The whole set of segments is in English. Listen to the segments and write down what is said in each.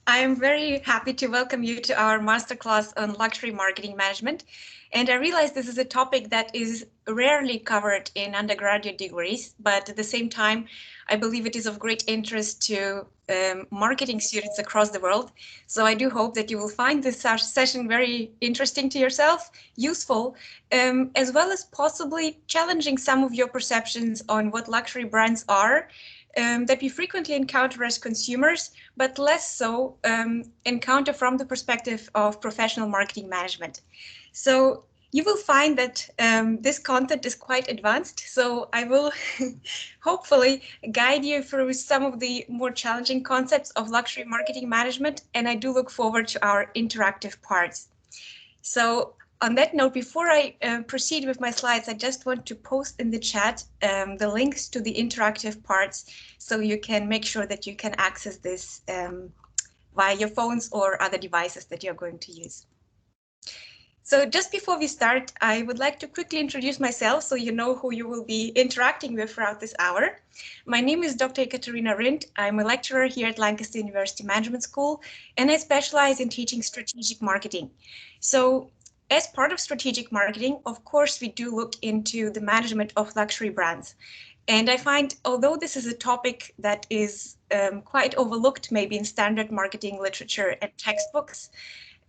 I am very happy to welcome you to our masterclass on luxury marketing management. And I realize this is a topic that is rarely covered in undergraduate degrees, but at the same time, I believe it is of great interest to marketing students across the world. So I do hope that you will find this session very interesting to yourself, useful, as well as possibly challenging some of your perceptions on what luxury brands are, that we frequently encounter as consumers, but less so encounter from the perspective of professional marketing management. So you will find that this content is quite advanced, so I will hopefully guide you through some of the more challenging concepts of luxury marketing management, and I do look forward to our interactive parts. So on that note, before I proceed with my slides, I just want to post in the chat the links to the interactive parts so you can make sure that you can access this via your phones or other devices that you're going to use. So just before we start, I would like to quickly introduce myself so you know who you will be interacting with throughout this hour. My name is Dr. Jekaterina Rindt. I'm a lecturer here at Lancaster University Management School, and I specialize in teaching strategic marketing. So as part of strategic marketing, of course, we do look into the management of luxury brands. And I find, although this is a topic that is quite overlooked maybe in standard marketing literature and textbooks,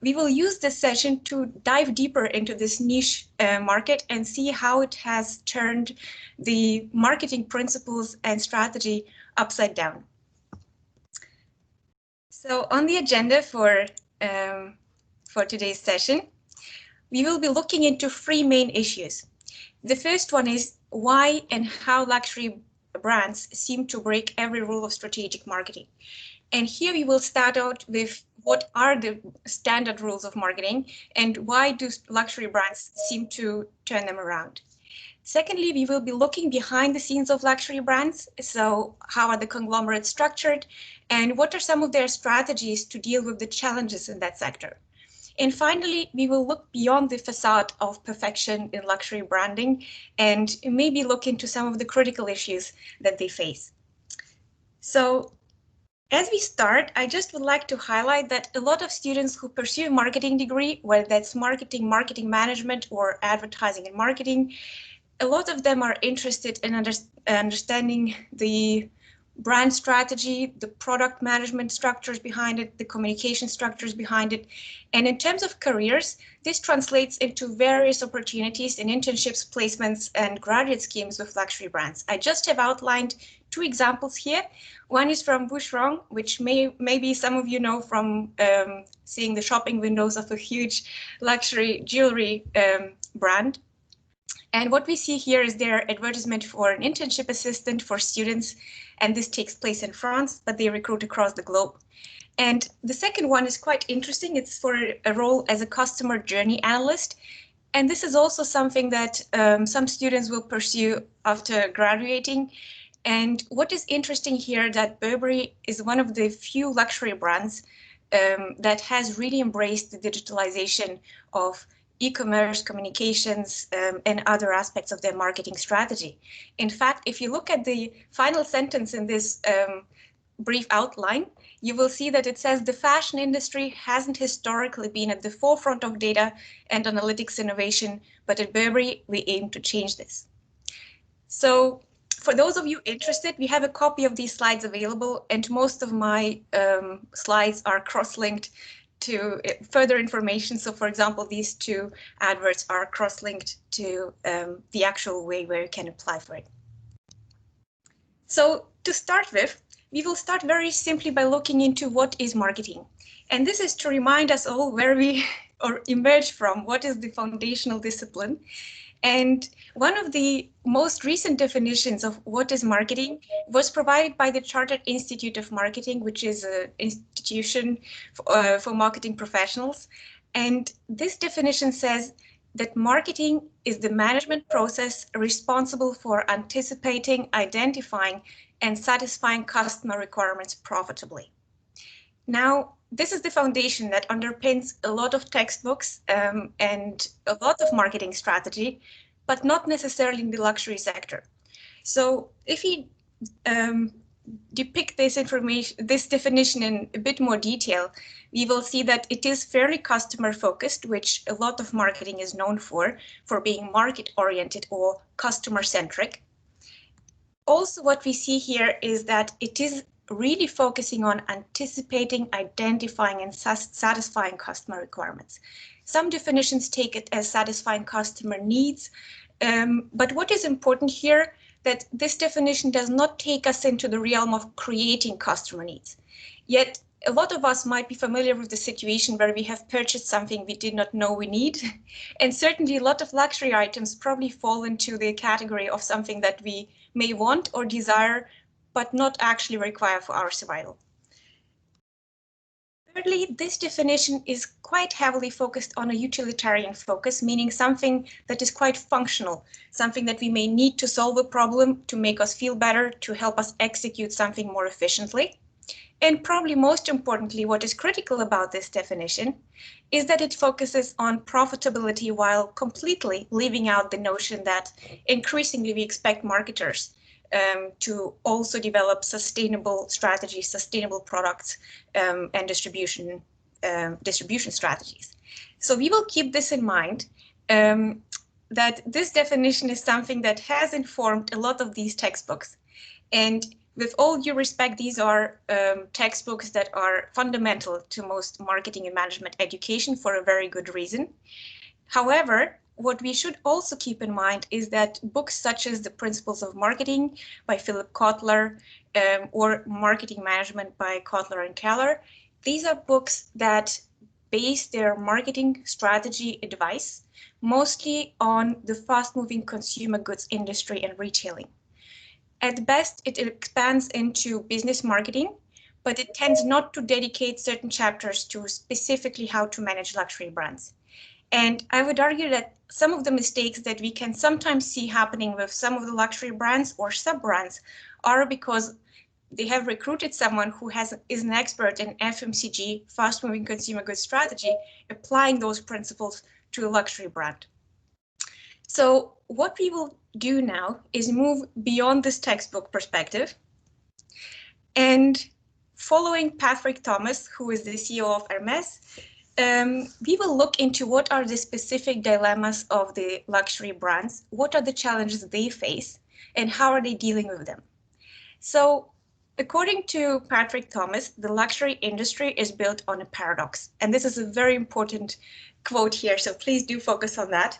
we will use this session to dive deeper into this niche market and see how it has turned the marketing principles and strategy upside down. So on the agenda for today's session, we will be looking into three main issues. The first one is why and how luxury brands seem to break every rule of strategic marketing. And here we will start out with what are the standard rules of marketing and why do luxury brands seem to turn them around. Secondly, we will be looking behind the scenes of luxury brands. So how are the conglomerates structured and what are some of their strategies to deal with the challenges in that sector? And finally, we will look beyond the facade of perfection in luxury branding and maybe look into some of the critical issues that they face. So as we start, I just would like to highlight that a lot of students who pursue a marketing degree, whether that's marketing management, or advertising and marketing, a lot of them are interested in understanding the brand strategy, the product management structures behind it, the communication structures behind it. And in terms of careers, this translates into various opportunities in internships, placements, and graduate schemes with luxury brands. I just have outlined two examples here. One is from Boucheron, which maybe some of you know from seeing the shopping windows of a huge luxury jewelry brand. And what we see here is their advertisement for an internship assistant for students, and this takes place in France, but they recruit across the globe. And the second one is quite interesting. It's for a role as a customer journey analyst. And this is also something that some students will pursue after graduating. And what is interesting here that Burberry is one of the few luxury brands that has really embraced the digitalization of e-commerce, communications, and other aspects of their marketing strategy. In fact, if you look at the final sentence in this brief outline, you will see that it says the fashion industry hasn't historically been at the forefront of data and analytics innovation, but at Burberry, we aim to change this. So for those of you interested, we have a copy of these slides available, and most of my slides are cross-linked to further information. So for example, these two adverts are cross-linked to the actual way where you can apply for it. So to start with, we will start very simply by looking into what is marketing. And this is to remind us all where we emerge from, what is the foundational discipline. And one of the most recent definitions of what is marketing was provided by the Chartered Institute of Marketing, which is an institution for marketing professionals. And this definition says that marketing is the management process responsible for anticipating, identifying, and satisfying customer requirements profitably. Now, this is the foundation that underpins a lot of textbooks and a lot of marketing strategy, but not necessarily in the luxury sector. So if we depict this definition in a bit more detail, we will see that it is fairly customer focused, which a lot of marketing is known for being market oriented or customer centric. Also, what we see here is that it is really focusing on anticipating, identifying, and satisfying customer requirements. Some definitions take it as satisfying customer needs, but what is important here, that this definition does not take us into the realm of creating customer needs. Yet, a lot of us might be familiar with the situation where we have purchased something we did not know we need. And certainly a lot of luxury items probably fall into the category of something that we may want or desire, but not actually require for our survival. Thirdly, this definition is quite heavily focused on a utilitarian focus, meaning something that is quite functional, something that we may need to solve a problem to make us feel better, to help us execute something more efficiently. And probably most importantly, what is critical about this definition is that it focuses on profitability while completely leaving out the notion that increasingly we expect marketers to also develop sustainable strategies, sustainable products, and distribution strategies. So we will keep this in mind, that this definition is something that has informed a lot of these textbooks. And with all due respect, these are textbooks that are fundamental to most marketing and management education for a very good reason. However, what we should also keep in mind is that books such as The Principles of Marketing by Philip Kotler or Marketing Management by Kotler and Keller, these are books that base their marketing strategy advice mostly on the fast-moving consumer goods industry and retailing. At best, it expands into business marketing, but it tends not to dedicate certain chapters to specifically how to manage luxury brands. And I would argue that some of the mistakes that we can sometimes see happening with some of the luxury brands or sub-brands are because they have recruited someone who is an expert in FMCG, fast-moving consumer goods strategy, applying those principles to a luxury brand. So what we will do now is move beyond this textbook perspective, and following Patrick Thomas, who is the CEO of Hermes, we will look into what are the specific dilemmas of the luxury brands, what are the challenges they face, and how are they dealing with them. So according to Patrick Thomas, the luxury industry is built on a paradox. And this is a very important quote here, so please do focus on that.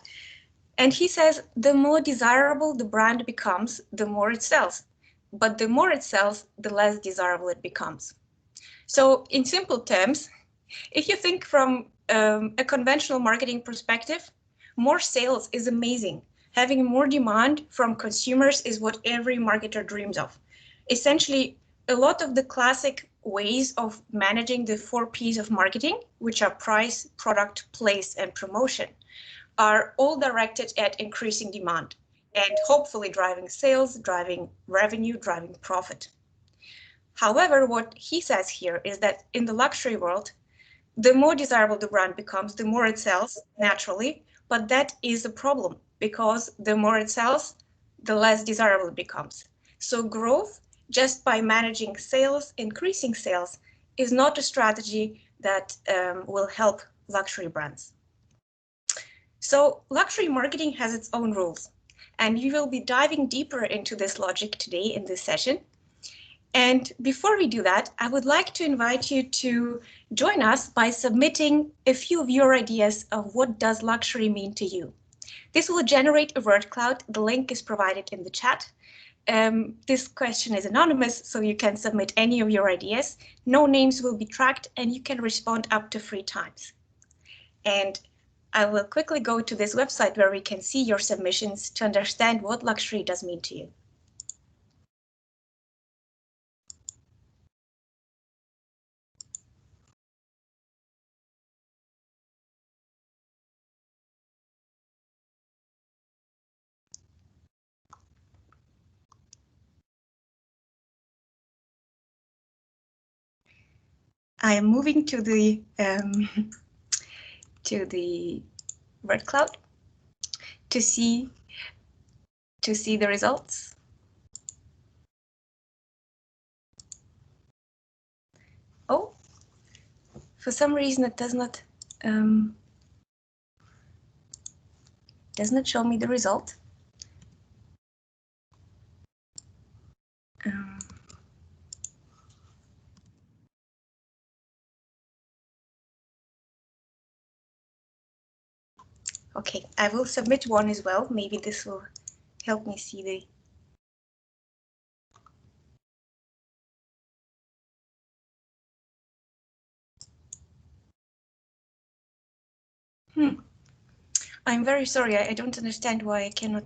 And he says, the more desirable the brand becomes, the more it sells. But the more it sells, the less desirable it becomes. So in simple terms, if you think from a conventional marketing perspective, more sales is amazing. Having more demand from consumers is what every marketer dreams of. Essentially, a lot of the classic ways of managing the 4 Ps of marketing, which are price, product, place, and promotion, are all directed at increasing demand and hopefully driving sales, driving revenue, driving profit. However, what he says here is that in the luxury world, the more desirable the brand becomes, the more it sells naturally, but that is a problem because the more it sells, the less desirable it becomes. So growth just by managing sales, increasing sales, is not a strategy that will help luxury brands. So luxury marketing has its own rules, and we will be diving deeper into this logic today in this session. And before we do that, I would like to invite you to join us by submitting a few of your ideas of what does luxury mean to you. This will generate a word cloud. The link is provided in the chat. This question is anonymous, so you can submit any of your ideas. No names will be tracked, and you can respond up to 3 times. And I will quickly go to this website where we can see your submissions to understand what luxury does mean to you. I am moving to the word cloud to see the results. Oh, for some reason it does not show me the result. Okay, I will submit one as well. Maybe this will help me see the. I'm very sorry. I don't understand why I cannot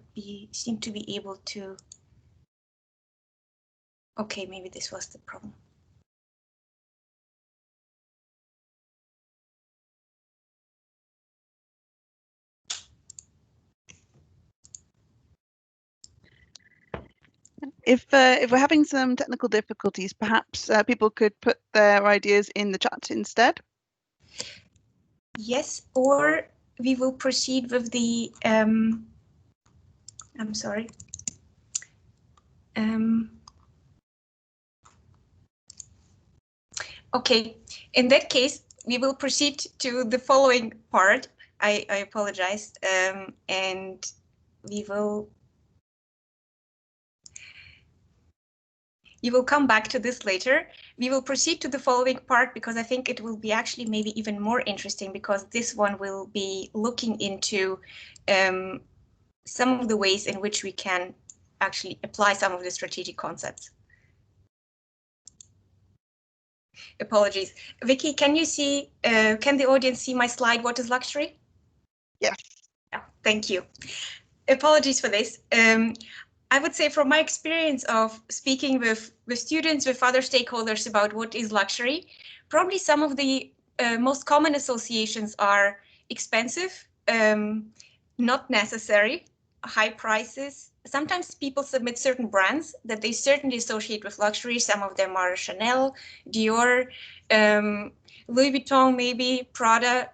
seem to be able to. Okay, maybe this was the problem. If we're having some technical difficulties, perhaps people could put their ideas in the chat instead. Yes, or we will proceed with the. I'm sorry. Okay, in that case, we will proceed to the following part. I apologize, and we will. You will come back to this later. We will proceed to the following part because I think it will be actually maybe even more interesting because this one will be looking into some of the ways in which we can actually apply some of the strategic concepts. Apologies. Vicky, can you see, can the audience see my slide, What is Luxury? Yes. Oh, thank you. Apologies for this. I would say from my experience of speaking with students, with other stakeholders about what is luxury, probably some of the most common associations are expensive, not necessary, high prices. Sometimes people submit certain brands that they certainly associate with luxury. Some of them are Chanel, Dior, Louis Vuitton, maybe Prada.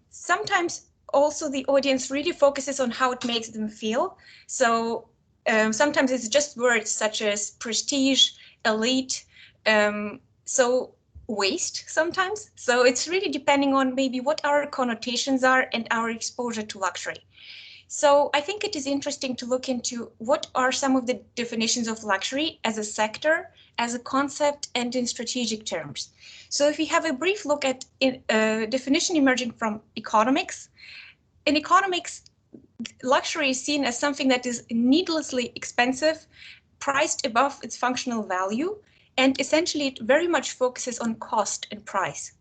Sometimes also the audience really focuses on how it makes them feel. So sometimes it's just words such as prestige, elite, so waste sometimes. So it's really depending on maybe what our connotations are and our exposure to luxury. So I think it is interesting to look into what are some of the definitions of luxury as a sector, as a concept, and in strategic terms. So if we have a brief look at a definition emerging from economics, in economics, luxury is seen as something that is needlessly expensive, priced above its functional value, and essentially it very much focuses on cost and price.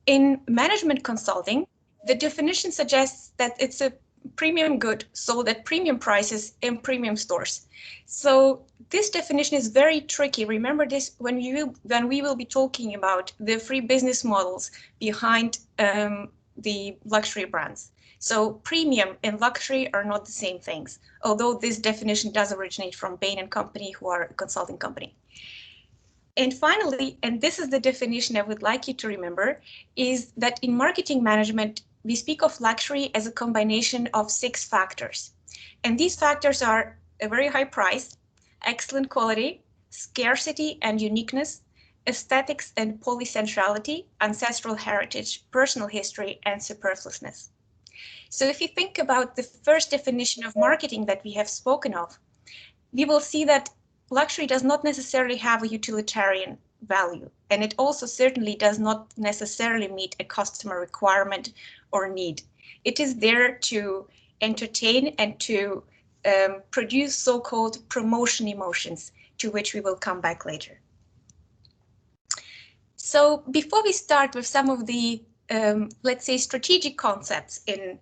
In management consulting, the definition suggests that it's a premium good sold at premium prices in premium stores. So this definition is very tricky. Remember this when we will be talking about the three business models behind the luxury brands. So premium and luxury are not the same things, although this definition does originate from Bain & Company, who are a consulting company. And finally, and this is the definition I would like you to remember, is that in marketing management, we speak of luxury as a combination of 6 factors. And these factors are a very high price, excellent quality, scarcity and uniqueness, aesthetics and polycentrality, ancestral heritage, personal history, and superfluousness. So if you think about the first definition of marketing that we have spoken of, we will see that luxury does not necessarily have a utilitarian value, and it also certainly does not necessarily meet a customer requirement or need. It is there to entertain and to produce so-called promotion emotions, to which we will come back later. So before we start with some of the, let's say, strategic concepts in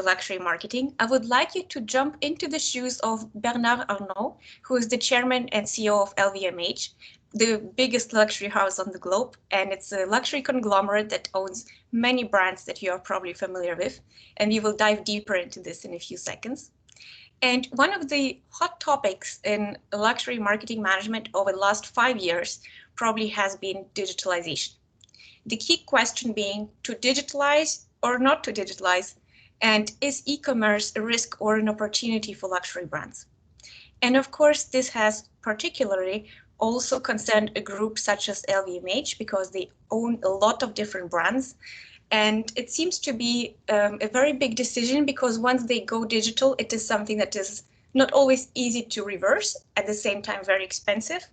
luxury marketing, I would like you to jump into the shoes of Bernard Arnault, who is the chairman and CEO of LVMH, the biggest luxury house on the globe. And it's a luxury conglomerate that owns many brands that you are probably familiar with. And we will dive deeper into this in a few seconds. And one of the hot topics in luxury marketing management over the last 5 years probably has been digitalization. The key question being to digitalize or not to digitalize, and is e-commerce a risk or an opportunity for luxury brands? And of course, this has particularly also concerned a group such as LVMH because they own a lot of different brands. And it seems to be a very big decision because once they go digital, it is something that is not always easy to reverse, at the same time very expensive.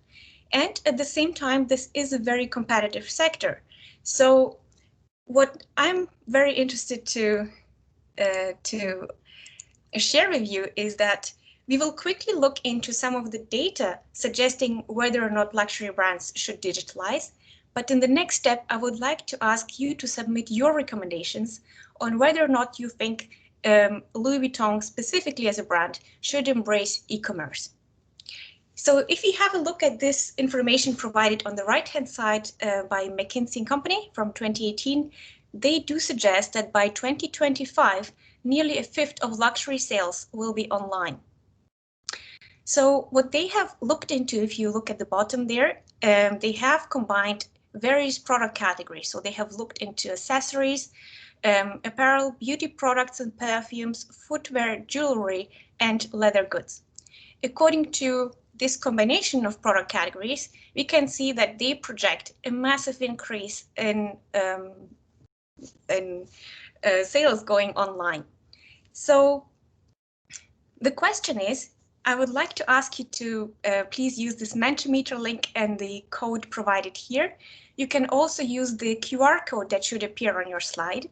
And at the same time, this is a very competitive sector. So what I'm very interested to share with you is that we will quickly look into some of the data suggesting whether or not luxury brands should digitalize. But in the next step, I would like to ask you to submit your recommendations on whether or not you think Louis Vuitton, specifically as a brand, should embrace e-commerce. So if you have a look at this information provided on the right-hand side by McKinsey & Company from 2018, they do suggest that by 2025, nearly a fifth of luxury sales will be online. So what they have looked into, if you look at the bottom there, they have combined various product categories. So they have looked into accessories, apparel, beauty products and perfumes, footwear, jewelry, and leather goods. According to this combination of product categories, we can see that they project a massive increase in sales going online. So the question is, I would like to ask you to please use this Mentimeter link and the code provided here. You can also use the QR code that should appear on your slide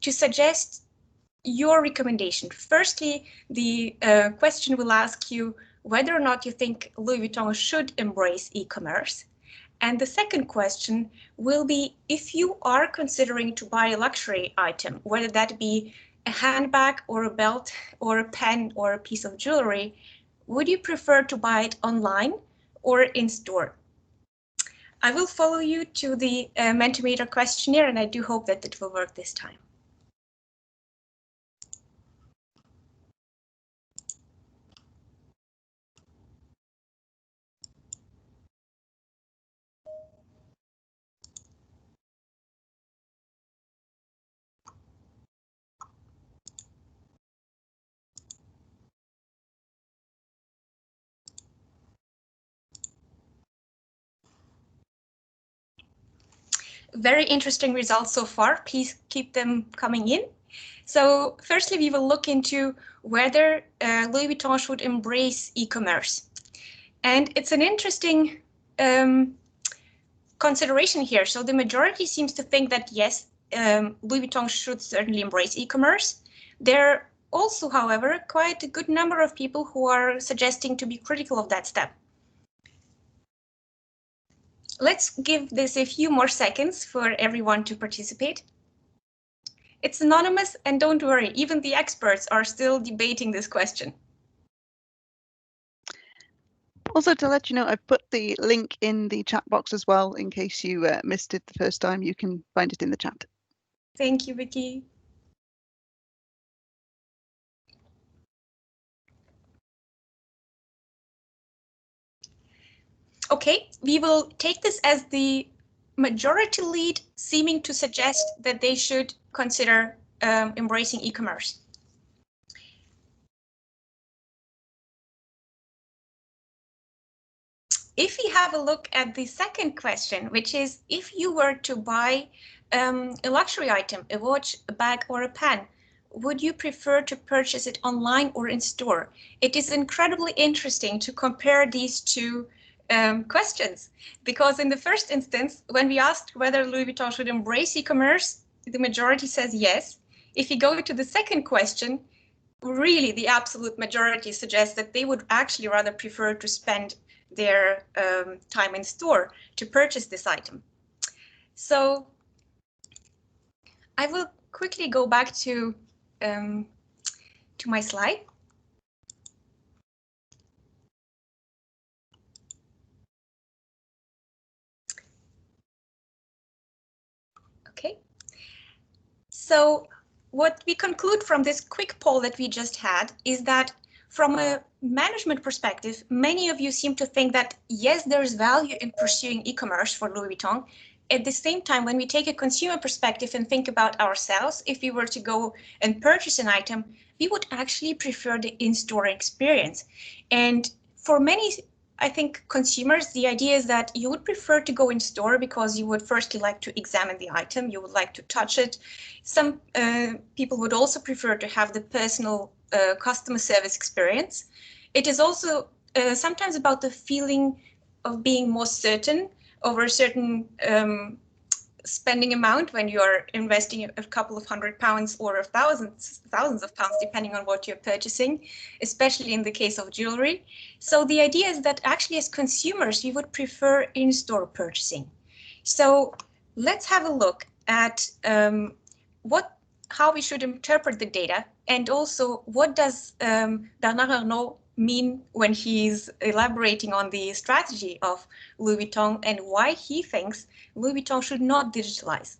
to suggest your recommendation. Firstly, the question will ask you whether or not you think Louis Vuitton should embrace e-commerce. And the second question will be, if you are considering to buy a luxury item, whether that be a handbag or a belt or a pen or a piece of jewelry, would you prefer to buy it online or in store? I will follow you to the Mentimeter questionnaire, and I do hope that it will work this time. Very interesting results so far. Please keep them coming in. So firstly, we will look into whether Louis Vuitton should embrace e-commerce. And it's an interesting consideration here. So the majority seems to think that yes, Louis Vuitton should certainly embrace e-commerce. There are also, however, quite a good number of people who are suggesting to be critical of that step. Let's give this a few more seconds for everyone to participate. It's anonymous, and don't worry, even the experts are still debating this question. Also, to let you know, I've put the link in the chat box as well, in case you missed it the first time. You can find it in the chat. Thank you, Vicky. Okay, we will take this as the majority lead seeming to suggest that they should consider embracing e-commerce. If we have a look at the second question, which is if you were to buy a luxury item, a watch, a bag, or a pen, would you prefer to purchase it online or in store? It is incredibly interesting to compare these two questions, because in the first instance, when we asked whether Louis Vuitton should embrace e-commerce, the majority says yes. If you go to the second question, really the absolute majority suggests that they would actually rather prefer to spend their time in store to purchase this item. So I will quickly go back to my slide. Okay. So what we conclude from this quick poll that we just had is that from a management perspective, many of you seem to think that, yes, there is value in pursuing e-commerce for Louis Vuitton. At the same time, when we take a consumer perspective and think about ourselves, if we were to go and purchase an item, we would actually prefer the in-store experience. And for many I think consumers, the idea is that you would prefer to go in store because you would firstly like to examine the item, you would like to touch it. Some people would also prefer to have the personal customer service experience. It is also sometimes about the feeling of being more certain over a certain spending amount when you're investing a couple of £100 or thousands of pounds, depending on what you're purchasing, especially in the case of jewelry. So the idea is that actually as consumers, we would prefer in-store purchasing. So let's have a look at how we should interpret the data, and also what does Bernard Arnault mean when he's elaborating on the strategy of Louis Vuitton and why he thinks Louis Vuitton should not digitalize.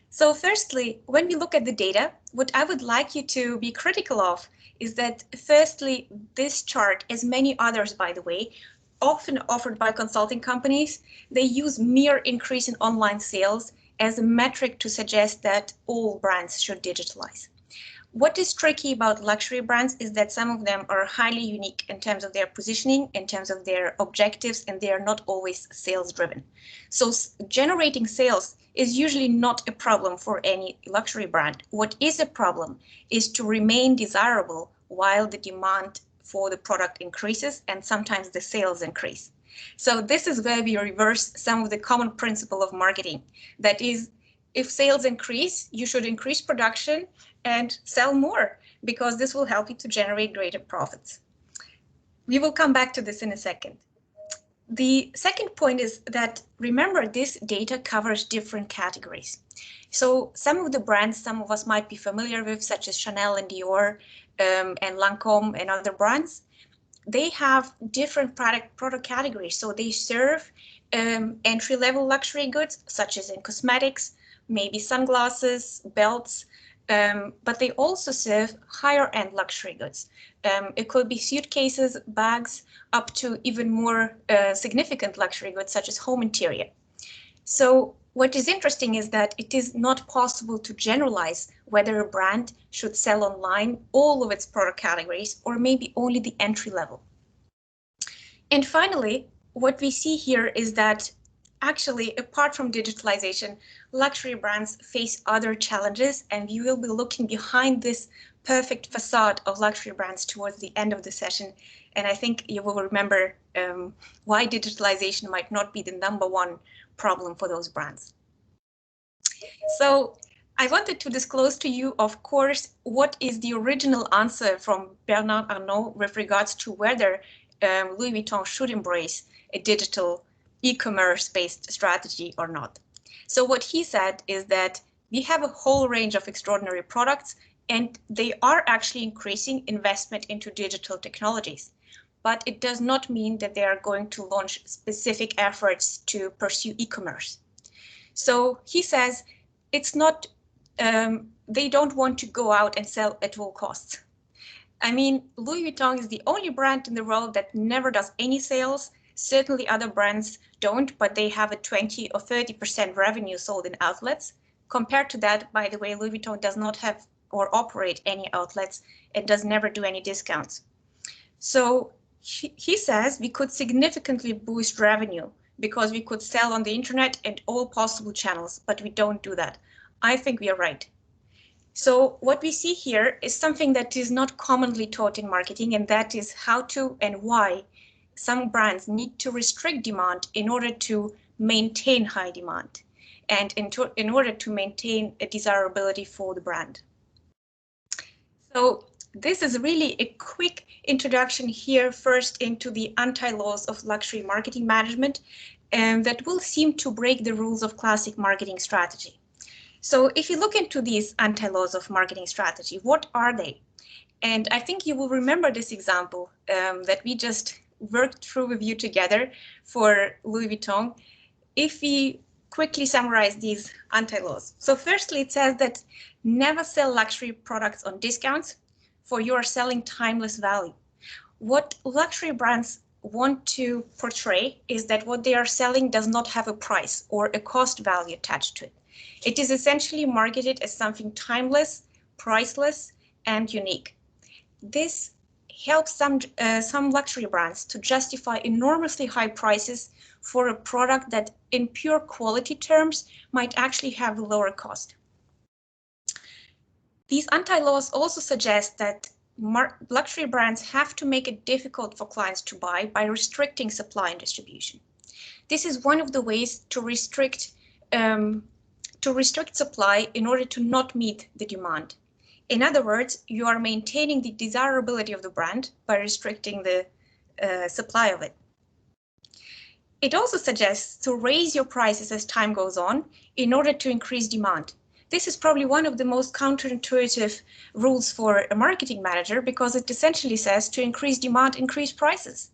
So firstly, when we look at the data, what I would like you to be critical of is that firstly, this chart, as many others, by the way, often offered by consulting companies, they use mere increase in online sales as a metric to suggest that all brands should digitalize. What is tricky about luxury brands is that some of them are highly unique in terms of their positioning, in terms of their objectives, and they are not always sales driven. So generating sales is usually not a problem for any luxury brand. What is a problem is to remain desirable while the demand for the product increases and sometimes the sales increase. So this is where we reverse some of the common principle of marketing. That is, if sales increase, you should increase production and sell more, because this will help you to generate greater profits. We will come back to this in a second. The second point is that, remember, this data covers different categories. So some of the brands some of us might be familiar with, such as Chanel and Dior and Lancôme and other brands, they have different product categories. So they serve entry-level luxury goods, such as in cosmetics, maybe sunglasses, belts, but they also serve higher-end luxury goods. It could be suitcases, bags, up to even more significant luxury goods, such as home interior. So what is interesting is that it is not possible to generalize whether a brand should sell online all of its product categories or maybe only the entry level. And finally, what we see here is that actually, apart from digitalization, luxury brands face other challenges, and we will be looking behind this perfect facade of luxury brands towards the end of the session. And I think you will remember why digitalization might not be the #1 problem for those brands. So I wanted to disclose to you, of course, what is the original answer from Bernard Arnault with regards to whether Louis Vuitton should embrace a digital e-commerce based strategy or not. So what he said is that we have a whole range of extraordinary products, and they are actually increasing investment into digital technologies. But it does not mean that they are going to launch specific efforts to pursue e-commerce. So he says it's not, they don't want to go out and sell at all costs. I mean, Louis Vuitton is the only brand in the world that never does any sales. Certainly other brands don't, but they have a 20 or 30% revenue sold in outlets. Compared to that, by the way, Louis Vuitton does not have or operate any outlets. It does never do any discounts. So he says we could significantly boost revenue because we could sell on the internet and all possible channels, but we don't do that. I think we are right. So what we see here is something that is not commonly taught in marketing, and that is how to and why some brands need to restrict demand in order to maintain high demand and in order to maintain a desirability for the brand. So this is really a quick introduction here first into the anti-laws of luxury marketing management, and that will seem to break the rules of classic marketing strategy. So if you look into these anti-laws of marketing strategy, what are they? And I think you will remember this example that we just worked through with you together for Louis Vuitton. If we quickly summarize these anti-laws. So firstly, it says that never sell luxury products on discounts, for you are selling timeless value. What luxury brands want to portray is that what they are selling does not have a price or a cost value attached to it. It is essentially marketed as something timeless, priceless, and unique. This helps some luxury brands to justify enormously high prices for a product that in pure quality terms might actually have a lower cost. These anti-laws also suggest that luxury brands have to make it difficult for clients to buy by restricting supply and distribution. This is one of the ways to restrict supply in order to not meet the demand. In other words, you are maintaining the desirability of the brand by restricting the supply of it. It also suggests to raise your prices as time goes on in order to increase demand. This is probably one of the most counterintuitive rules for a marketing manager, because it essentially says to increase demand, increase prices.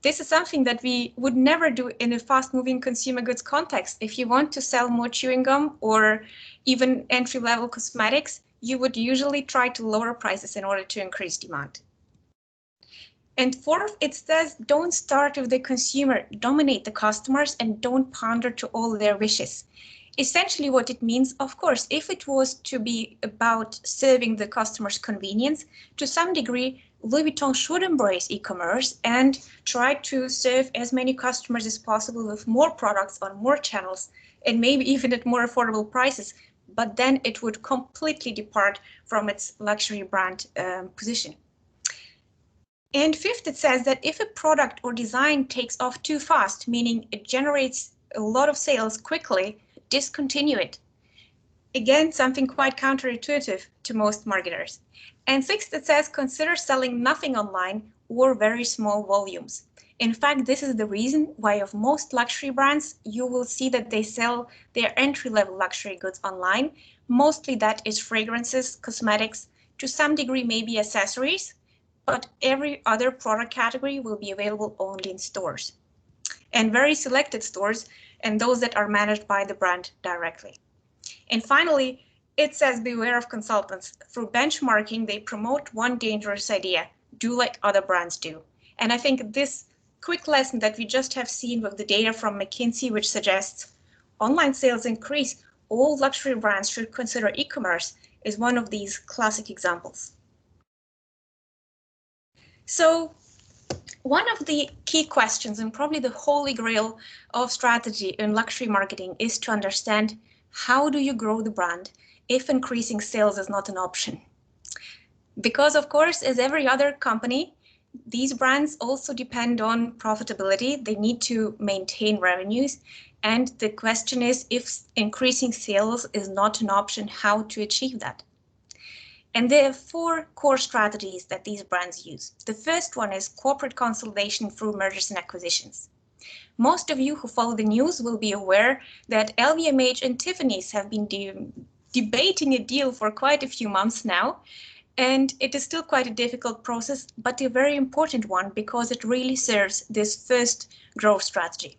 This is something that we would never do in a fast-moving consumer goods context. If you want to sell more chewing gum or even entry-level cosmetics, you would usually try to lower prices in order to increase demand. And fourth, it says don't start with the consumer, dominate the customers, and don't pander to all their wishes. Essentially what it means, of course, if it was to be about serving the customer's convenience, to some degree, Louis Vuitton should embrace e-commerce and try to serve as many customers as possible with more products on more channels and maybe even at more affordable prices. But then it would completely depart from its luxury brand position. And fifth, it says that if a product or design takes off too fast, meaning it generates a lot of sales quickly, discontinue it. Again, something quite counterintuitive to most marketers. And sixth, it says consider selling nothing online or very small volumes. In fact, this is the reason why of most luxury brands, you will see that they sell their entry-level luxury goods online. Mostly that is fragrances, cosmetics, to some degree maybe accessories, but every other product category will be available only in stores. And very selected stores, and those that are managed by the brand directly. And finally, it says beware of consultants. Through benchmarking, they promote one dangerous idea: do like other brands do. And I think this quick lesson that we just have seen with the data from McKinsey, which suggests online sales increase, all luxury brands should consider e-commerce, is one of these classic examples. So one of the key questions, and probably the holy grail of strategy in luxury marketing, is to understand how do you grow the brand if increasing sales is not an option. Because of course, as every other company, these brands also depend on profitability. They need to maintain revenues. And the question is, if increasing sales is not an option, how to achieve that? And there are four core strategies that these brands use. The first one is corporate consolidation through mergers and acquisitions. Most of you who follow the news will be aware that LVMH and Tiffany's have been debating a deal for quite a few months now. And it is still quite a difficult process, but a very important one because it really serves this first growth strategy.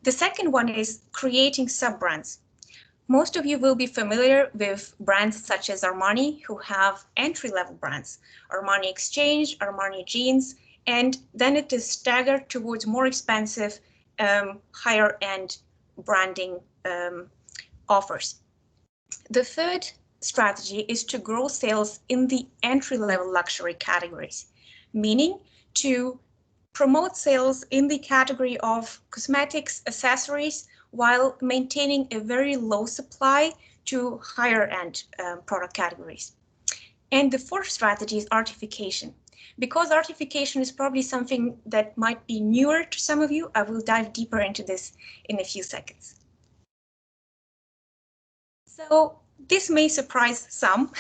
The second one is creating sub-brands. Most of you will be familiar with brands such as Armani, who have entry-level brands, Armani Exchange, Armani Jeans, and then it is staggered towards more expensive, higher-end branding offers. The third strategy is to grow sales in the entry-level luxury categories, meaning to promote sales in the category of cosmetics, accessories, while maintaining a very low supply to higher-end product categories. And the fourth strategy is artification. Because artification is probably something that might be newer to some of you, I will dive deeper into this in a few seconds. So this may surprise some,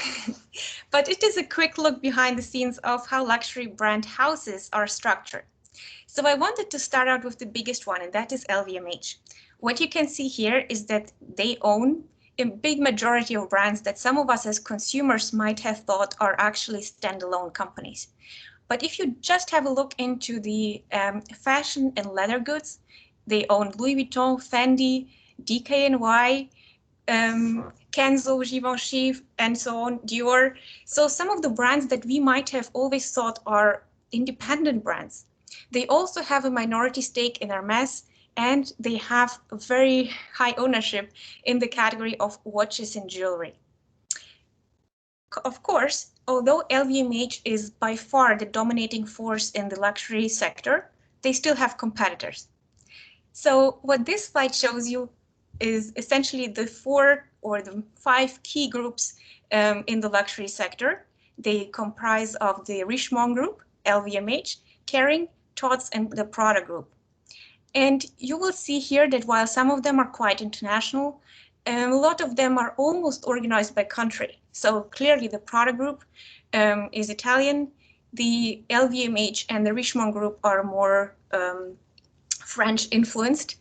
but it is a quick look behind the scenes of how luxury brand houses are structured. So I wanted to start out with the biggest one, and that is LVMH. What you can see here is that they own a big majority of brands that some of us as consumers might have thought are actually standalone companies. But if you just have a look into the fashion and leather goods, they own Louis Vuitton, Fendi, DKNY, Kenzo, Givenchy, and so on, Dior. So some of the brands that we might have always thought are independent brands. They also have a minority stake in Hermès, and they have a very high ownership in the category of watches and jewelry. Of course, although LVMH is by far the dominating force in the luxury sector, they still have competitors. So what this slide shows you is essentially the 4 or the 5 key groups in the luxury sector. They comprise of the Richemont Group, LVMH, Kering, Tod's, and the Prada Group. And you will see here that while some of them are quite international, a lot of them are almost organized by country. So clearly the Prada Group is Italian, the LVMH and the Richemont Group are more French influenced.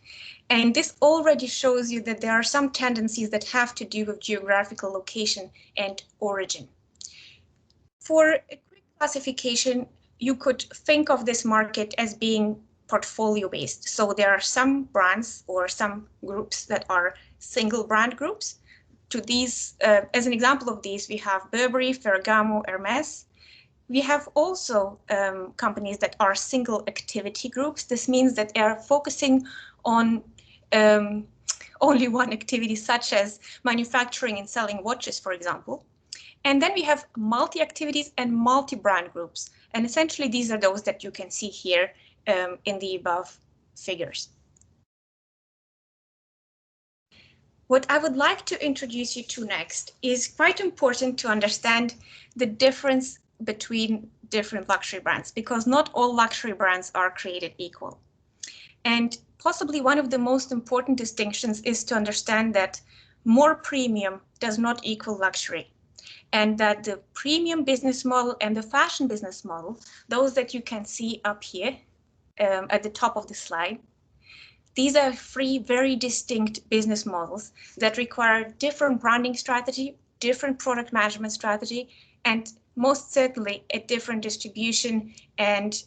And this already shows you that there are some tendencies that have to do with geographical location and origin. For a quick classification, you could think of this market as being portfolio based. So there are some brands or some groups that are single brand groups. To these, as an example of these, we have Burberry, Ferragamo, Hermes. We have also companies that are single activity groups. This means that they are focusing on only one activity, such as manufacturing and selling watches, for example. And then we have multi-activities and multi-brand groups. And essentially, these are those that you can see here in the above figures. What I would like to introduce you to next is quite important to understand the difference between different luxury brands, because not all luxury brands are created equal. And possibly one of the most important distinctions is to understand that more premium does not equal luxury, and that the premium business model and the fashion business model, those that you can see up here at the top of the slide, these are 3 very distinct business models that require different branding strategy, different product management strategy, and most certainly a different distribution and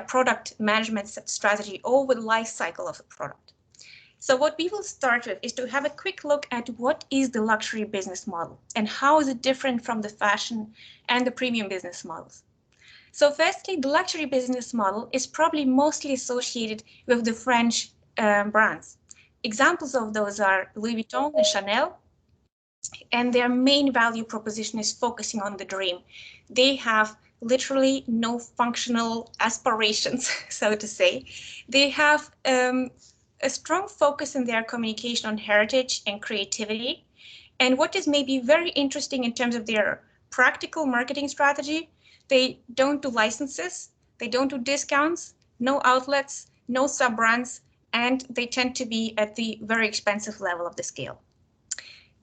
product management strategy over the life cycle of the product. So what we will start with is to have a quick look at what is the luxury business model and how is it different from the fashion and the premium business models. So firstly, the luxury business model is probably mostly associated with the French brands. Examples of those are Louis Vuitton and Chanel, and their main value proposition is focusing on the dream. They have literally no functional aspirations, so to say. They have a strong focus in their communication on heritage and creativity. And what is maybe very interesting in terms of their practical marketing strategy, they don't do licenses, they don't do discounts, no outlets, no sub-brands, and they tend to be at the very expensive level of the scale.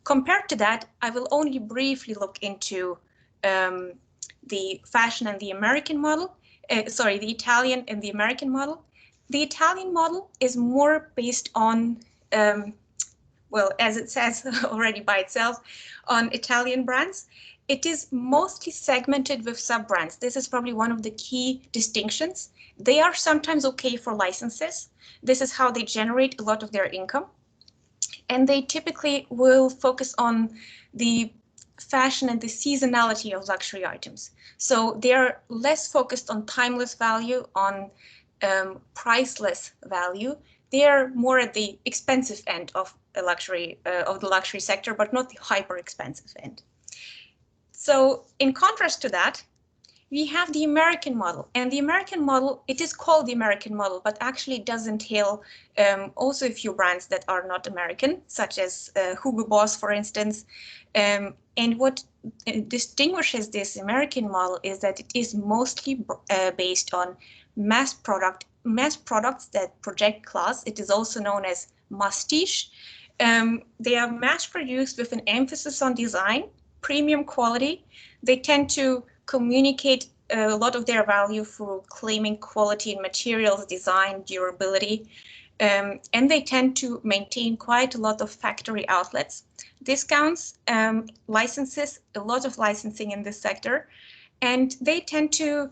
Compared to that, I will only briefly look into the fashion and the American model, the Italian and the American model. The Italian model is more based on, well, as it says already by itself, on Italian brands. It is mostly segmented with sub-brands. This is probably one of the key distinctions. They are sometimes okay for licenses. This is how they generate a lot of their income. And they typically will focus on the fashion and the seasonality of luxury items. So they're less focused on timeless value, on priceless value. They are more at the expensive end of the luxury sector, but not the hyper expensive end. So in contrast to that, we have the American model, and the American model, it is called the American model, but actually does entail also a few brands that are not American, such as Hugo Boss, for instance. And what distinguishes this American model is that it is mostly based on mass products that project class. It is also known as mastiche. They are mass produced with an emphasis on design, premium quality. They tend to communicate a lot of their value through claiming quality in materials, design, durability, and they tend to maintain quite a lot of factory outlets, discounts, licenses, a lot of licensing in this sector, and they tend to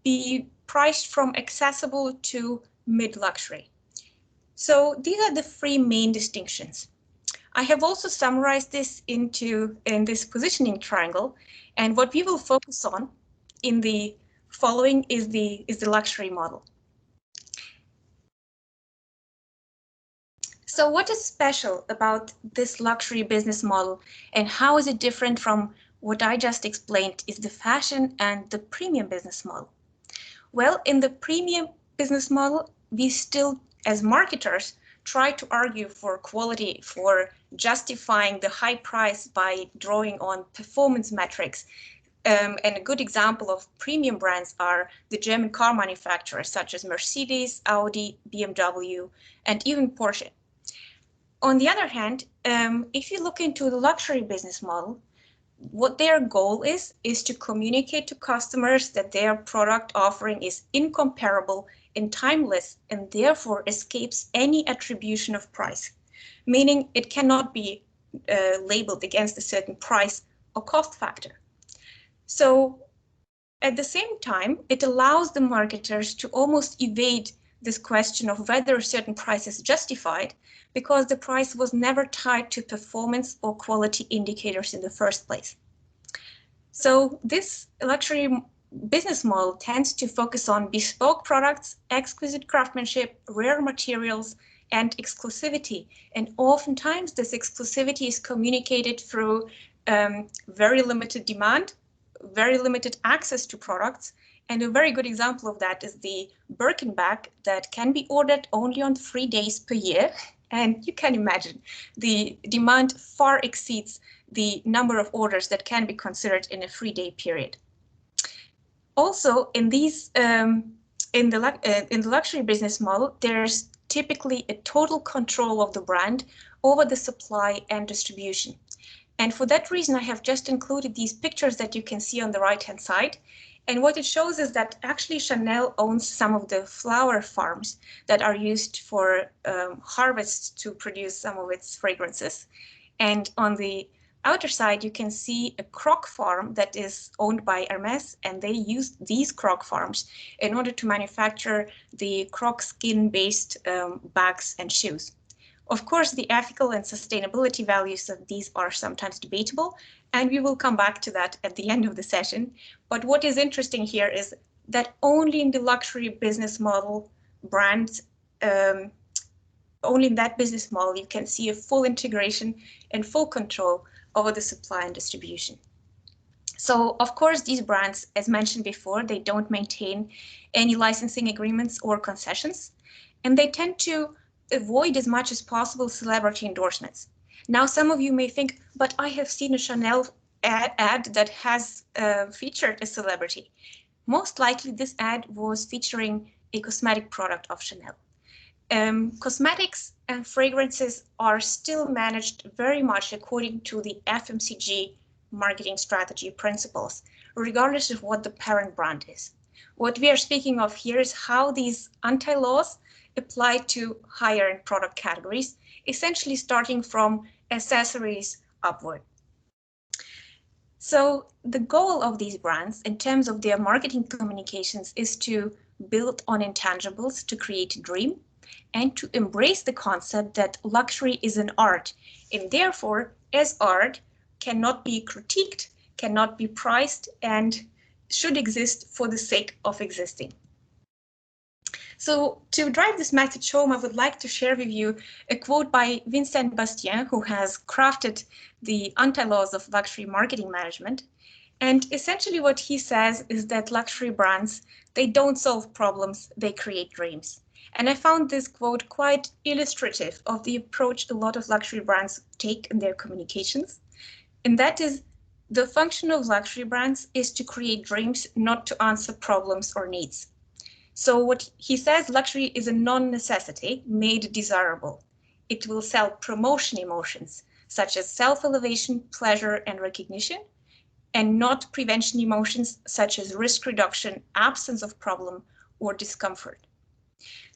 be priced from accessible to mid-luxury. So these are the 3 main distinctions. I have also summarized this in this positioning triangle, and what we will focus on in the following is the luxury model. So what is special about this luxury business model, and how is it different from what I just explained is the fashion and the premium business model. Well, in the premium business model, we still, as marketers, try to argue for quality, for justifying the high price by drawing on performance metrics. And a good example of premium brands are the German car manufacturers such as Mercedes, Audi, BMW, and even Porsche. On the other hand, if you look into the luxury business model, what their goal is to communicate to customers that their product offering is incomparable and timeless and therefore escapes any attribution of price, meaning it cannot be labeled against a certain price or cost factor. So at the same time, it allows the marketers to almost evade this question of whether a certain price is justified because the price was never tied to performance or quality indicators in the first place. So this luxury business model tends to focus on bespoke products, exquisite craftsmanship, rare materials, and exclusivity. And oftentimes this exclusivity is communicated through very limited demand, very limited access to products. And a very good example of that is the Birkin bag that can be ordered only on 3 days per year. And you can imagine the demand far exceeds the number of orders that can be considered in a 3-day period. Also, in these in the luxury business model, there's typically a total control of the brand over the supply and distribution. And for that reason, I have just included these pictures that you can see on the right-hand side. And what it shows is that actually Chanel owns some of the flower farms that are used for harvests to produce some of its fragrances. And on the outer side, you can see a croc farm that is owned by Hermes, and they use these croc farms in order to manufacture the croc skin-based bags and shoes. Of course, the ethical and sustainability values of these are sometimes debatable, and we will come back to that at the end of the session. But what is interesting here is that only in the luxury business model brands, only in that business model, you can see a full integration and full control over the supply and distribution. So, of course, these brands, as mentioned before, they don't maintain any licensing agreements or concessions, and they tend to avoid as much as possible celebrity endorsements. Now, some of you may think, but I have seen a Chanel ad that has featured a celebrity. Most likely this ad was featuring a cosmetic product of Chanel. Cosmetics and fragrances are still managed very much according to the FMCG marketing strategy principles, regardless of what the parent brand is. What we are speaking of here is how these anti-laws apply to higher-end product categories, essentially starting from accessories upward. So the goal of these brands in terms of their marketing communications is to build on intangibles to create a dream and to embrace the concept that luxury is an art and therefore, as art, cannot be critiqued, cannot be priced, and should exist for the sake of existing. So to drive this message home, I would like to share with you a quote by Vincent Bastien, who has crafted the anti-laws of luxury marketing management. And essentially what he says is that luxury brands, they don't solve problems, they create dreams. And I found this quote quite illustrative of the approach a lot of luxury brands take in their communications. And that is, the function of luxury brands is to create dreams, not to answer problems or needs. So what he says, luxury is a non-necessity made desirable. It will sell promotion emotions, such as self-elevation, pleasure, and recognition, and not prevention emotions, such as risk reduction, absence of problem, or discomfort.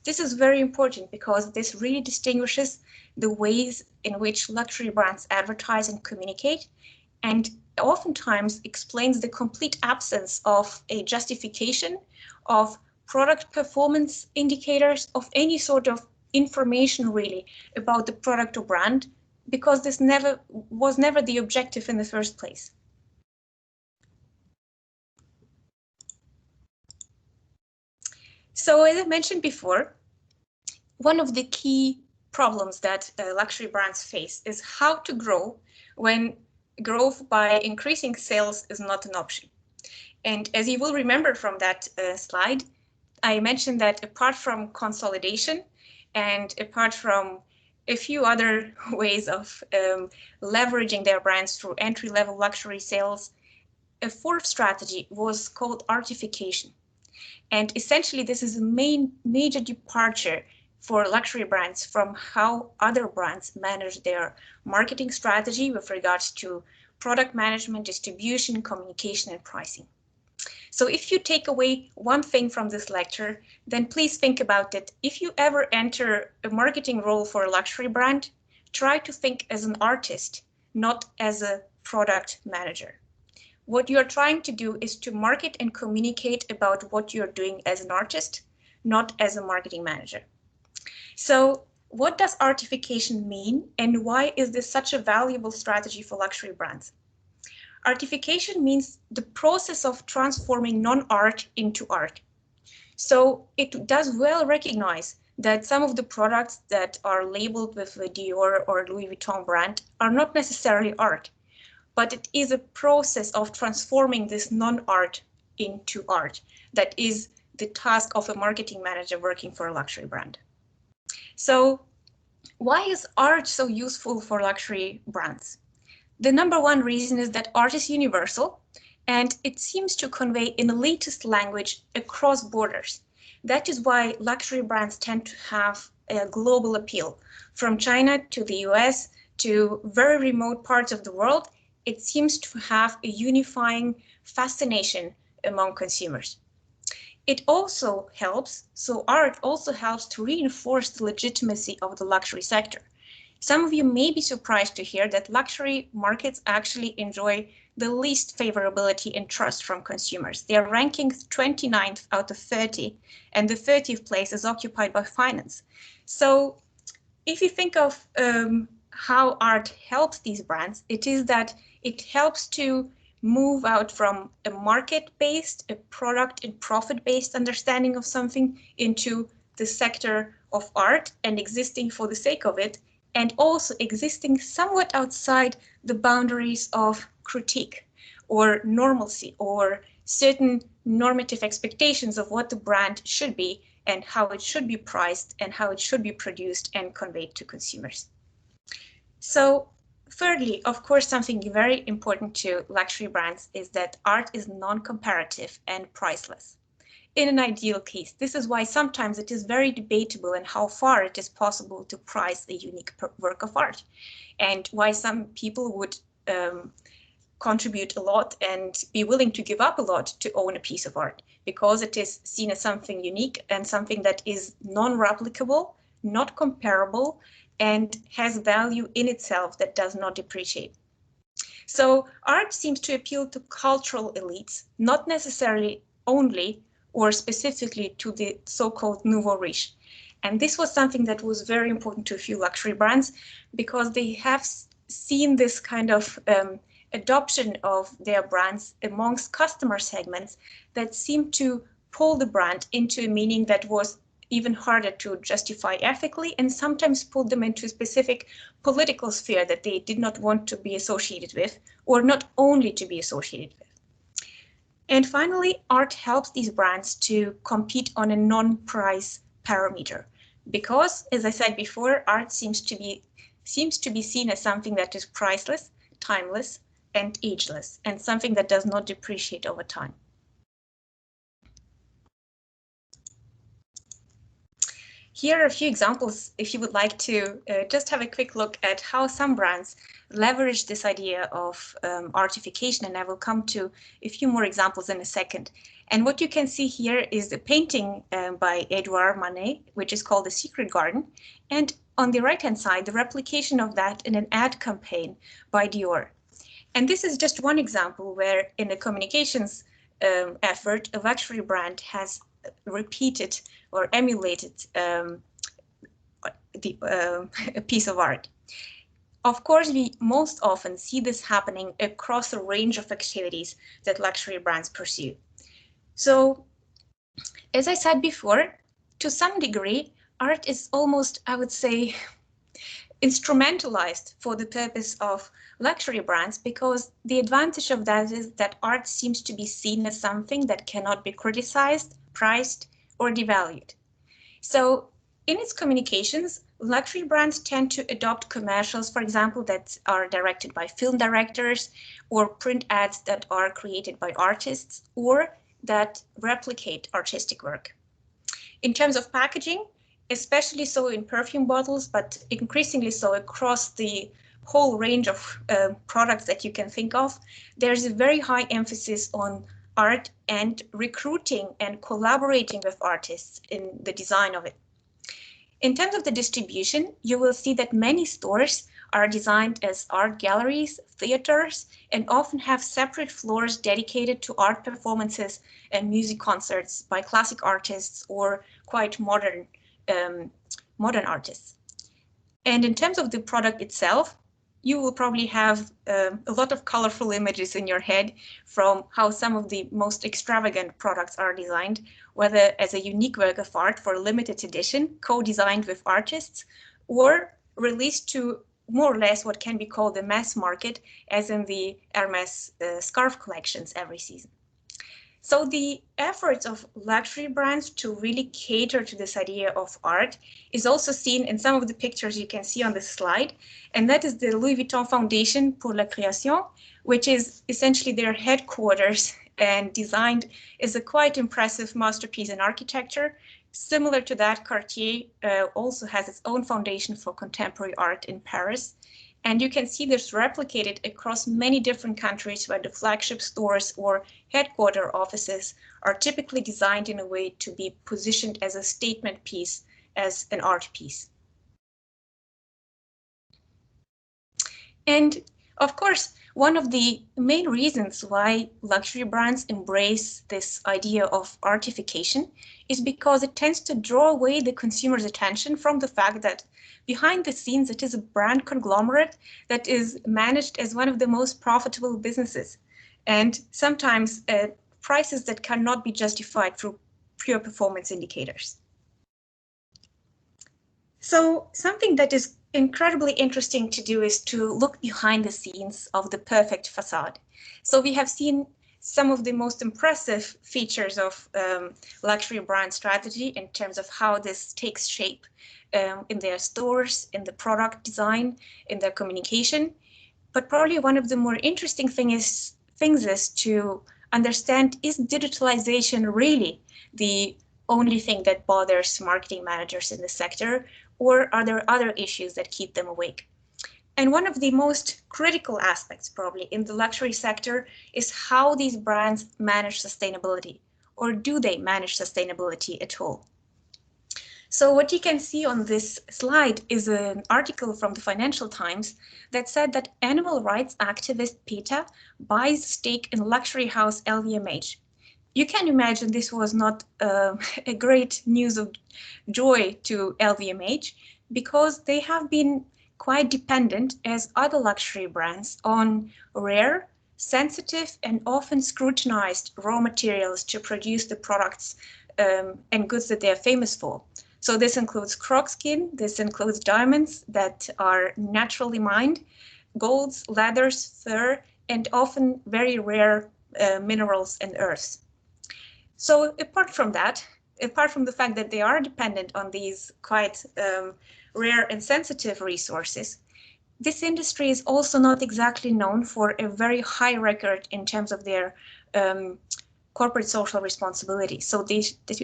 This is very important because this really distinguishes the ways in which luxury brands advertise and communicate, and oftentimes explains the complete absence of a justification of product performance indicators, of any sort of information really about the product or brand, because this was never the objective in the first place. So as I mentioned before, one of the key problems that luxury brands face is how to grow when growth by increasing sales is not an option. And as you will remember from that slide, I mentioned that apart from consolidation and apart from a few other ways of leveraging their brands through entry-level luxury sales, a fourth strategy was called artification. And essentially, this is a major departure for luxury brands from how other brands manage their marketing strategy with regards to product management, distribution, communication, and pricing. So if you take away one thing from this lecture, then please think about it. If you ever enter a marketing role for a luxury brand, try to think as an artist, not as a product manager. What you're trying to do is to market and communicate about what you're doing as an artist, not as a marketing manager. So what does artification mean, and why is this such a valuable strategy for luxury brands? Artification means the process of transforming non-art into art. So it does well recognize that some of the products that are labeled with the Dior or Louis Vuitton brand are not necessarily art, but it is a process of transforming this non-art into art. That is the task of a marketing manager working for a luxury brand. So why is art so useful for luxury brands? The number one reason is that art is universal, and it seems to convey in the latest language across borders. That is why luxury brands tend to have a global appeal. From China to the US to very remote parts of the world, it seems to have a unifying fascination among consumers. It also helps, so art also helps to reinforce the legitimacy of the luxury sector. Some of you may be surprised to hear that luxury markets actually enjoy the least favorability and trust from consumers. They are ranking 29th out of 30, and the 30th place is occupied by finance. So if you think of how art helps these brands, it is that it helps to move out from a market-based, a product and profit-based understanding of something into the sector of art and existing for the sake of it, and also existing somewhat outside the boundaries of critique or normalcy or certain normative expectations of what the brand should be and how it should be priced and how it should be produced and conveyed to consumers. So thirdly, of course, something very important to luxury brands is that art is non-comparative and priceless. In an ideal case, this is why sometimes it is very debatable in how far it is possible to price a unique work of art, and why some people would contribute a lot and be willing to give up a lot to own a piece of art, because it is seen as something unique and something that is non-replicable, not comparable, and has value in itself that does not depreciate. So art seems to appeal to cultural elites, not necessarily only or specifically to the so-called nouveau riche. And this was something that was very important to a few luxury brands, because they have seen this kind of adoption of their brands amongst customer segments that seemed to pull the brand into a meaning that was even harder to justify ethically, and sometimes pulled them into a specific political sphere that they did not want to be associated with, or not only to be associated with. And finally, art helps these brands to compete on a non-price parameter, because, as I said before, art seems to be seen as something that is priceless, timeless, and ageless, and something that does not depreciate over time. Here are a few examples if you would like to just have a quick look at how some brands leverage this idea of artification, and I will come to a few more examples in a second. And what you can see here is a painting by Edouard Manet, which is called The Secret Garden, and on the right-hand side, the replication of that in an ad campaign by Dior. And this is just one example where, in a communications effort, a luxury brand has repeated or emulated a piece of art. Of course, we most often see this happening across a range of activities that luxury brands pursue. So, as I said before, to some degree, art is almost, I would say, instrumentalized for the purpose of luxury brands, because the advantage of that is that art seems to be seen as something that cannot be criticized, priced, or devalued. So in its communications, luxury brands tend to adopt commercials, for example, that are directed by film directors, or print ads that are created by artists, or that replicate artistic work. In terms of packaging, especially so in perfume bottles, but increasingly so across the whole range of products that you can think of, there's a very high emphasis on art and recruiting and collaborating with artists in the design of it. In terms of the distribution, you will see that many stores are designed as art galleries, theaters, and often have separate floors dedicated to art performances and music concerts by classic artists or quite modern artists. And in terms of the product itself, you will probably have a lot of colorful images in your head from how some of the most extravagant products are designed, whether as a unique work of art for a limited edition, co-designed with artists, or released to more or less what can be called the mass market, as in the Hermes scarf collections every season. So the efforts of luxury brands to really cater to this idea of art is also seen in some of the pictures you can see on this slide. And that is the Louis Vuitton Foundation pour la Création, which is essentially their headquarters and designed as a quite impressive masterpiece in architecture. Similar to that, Cartier also has its own foundation for contemporary art in Paris. And you can see this replicated across many different countries where the flagship stores or headquarter offices are typically designed in a way to be positioned as a statement piece, as an art piece. And of course, one of the main reasons why luxury brands embrace this idea of artification is because it tends to draw away the consumer's attention from the fact that behind the scenes, it is a brand conglomerate that is managed as one of the most profitable businesses, and sometimes at prices that cannot be justified through pure performance indicators. So something that is incredibly interesting to do is to look behind the scenes of the perfect facade. So we have seen some of the most impressive features of luxury brand strategy in terms of how this takes shape in their stores, in the product design, in their communication. But probably one of the more interesting things is to understand, is digitalization really the only thing that bothers marketing managers in the sector, or are there other issues that keep them awake? And one of the most critical aspects probably in the luxury sector is how these brands manage sustainability, or do they manage sustainability at all? So what you can see on this slide is an article from the Financial Times that said that animal rights activist PETA buys stake in luxury house LVMH. You can imagine this was not a great news of joy to LVMH, because they have been quite dependent, as other luxury brands, on rare, sensitive, and often scrutinized raw materials to produce the products and goods that they are famous for. So this includes croc skin, this includes diamonds that are naturally mined, golds, leathers, fur, and often very rare minerals and earths. So apart from that, apart from the fact that they are dependent on these quite rare and sensitive resources, this industry is also not exactly known for a very high record in terms of their corporate social responsibility. So they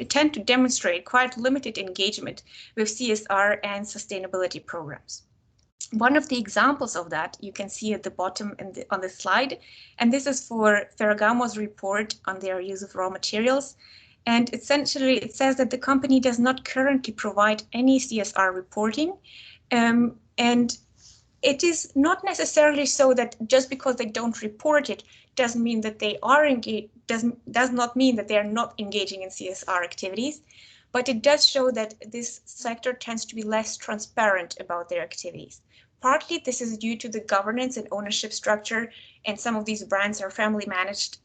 tend to demonstrate quite limited engagement with CSR and sustainability programs. One of the examples of that you can see at the bottom on the slide, and this is for Ferragamo's report on their use of raw materials. And essentially it says that the company does not currently provide any CSR reporting, and it is not necessarily so that just because they don't report it doesn't mean that they are engaged, does not mean that they are not engaging in CSR activities, but it does show that this sector tends to be less transparent about their activities. Partly this is due to the governance and ownership structure, and some of these brands are family managed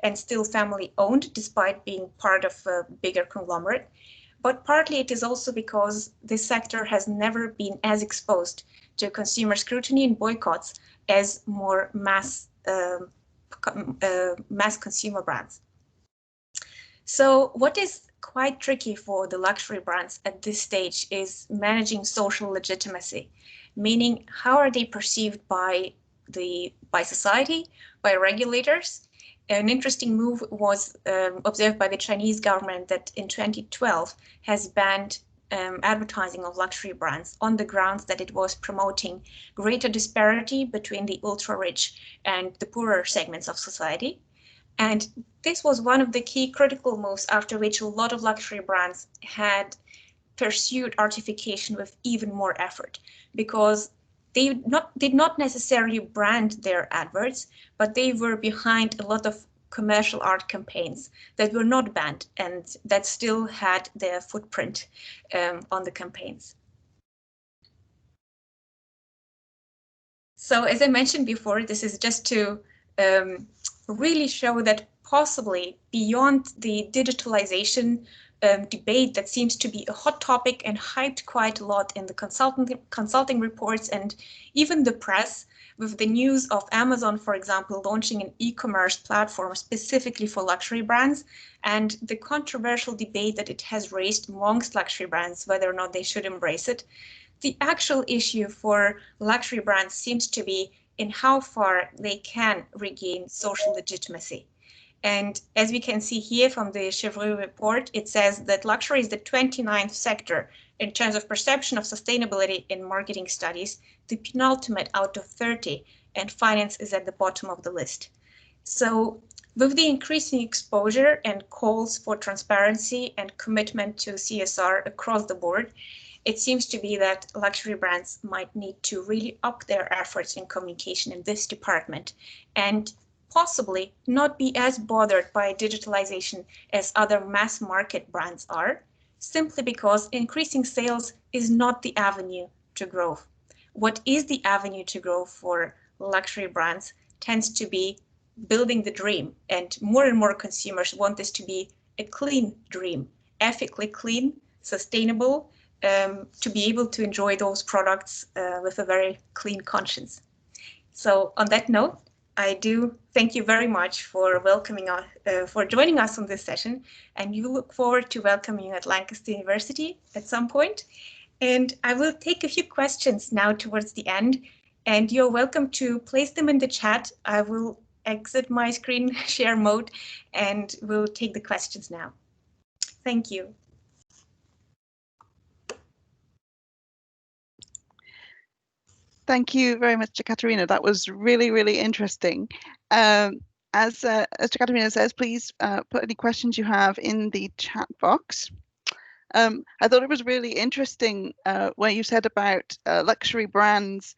and still family owned despite being part of a bigger conglomerate. but partly it is also because this sector has never been as exposed to consumer scrutiny and boycotts as more mass consumer brands. So what is quite tricky for the luxury brands at this stage is managing social legitimacy, meaning how are they perceived by society, by regulators. An interesting move was observed by the Chinese government that in 2012 has banned advertising of luxury brands on the grounds that it was promoting greater disparity between the ultra-rich and the poorer segments of society. And this was one of the key critical moves after which a lot of luxury brands had pursued artification with even more effort, because they did not necessarily brand their adverts, but they were behind a lot of commercial art campaigns that were not banned and that still had their footprint on the campaigns. So as I mentioned before, this is just to really show that possibly beyond the digitalization debate that seems to be a hot topic and hyped quite a lot in the consulting reports and even the press, with the news of Amazon, for example, launching an e-commerce platform specifically for luxury brands, and the controversial debate that it has raised amongst luxury brands, whether or not they should embrace it. The actual issue for luxury brands seems to be in how far they can regain social legitimacy. And as we can see here from the Chevreul report, it says that luxury is the 29th sector in terms of perception of sustainability in marketing studies, the penultimate out of 30, and finance is at the bottom of the list. So with the increasing exposure and calls for transparency and commitment to CSR across the board, it seems to be that luxury brands might need to really up their efforts in communication in this department and possibly not be as bothered by digitalization as other mass market brands are, simply because increasing sales is not the avenue to growth. What is the avenue to growth for luxury brands tends to be building the dream, and more consumers want this to be a clean dream, ethically clean, sustainable, to be able to enjoy those products with a very clean conscience. So on that note, I do thank you very much for welcoming us, for joining us on this session, and you look forward to welcoming you at Lancaster University at some point. And I will take a few questions now towards the end, and you're welcome to place them in the chat. I will exit my screen share mode and we'll take the questions now. Thank you. Thank you very much, Jekaterina. That was really, really interesting. As Jekaterina says, please put any questions you have in the chat box. I thought it was really interesting where you said about luxury brands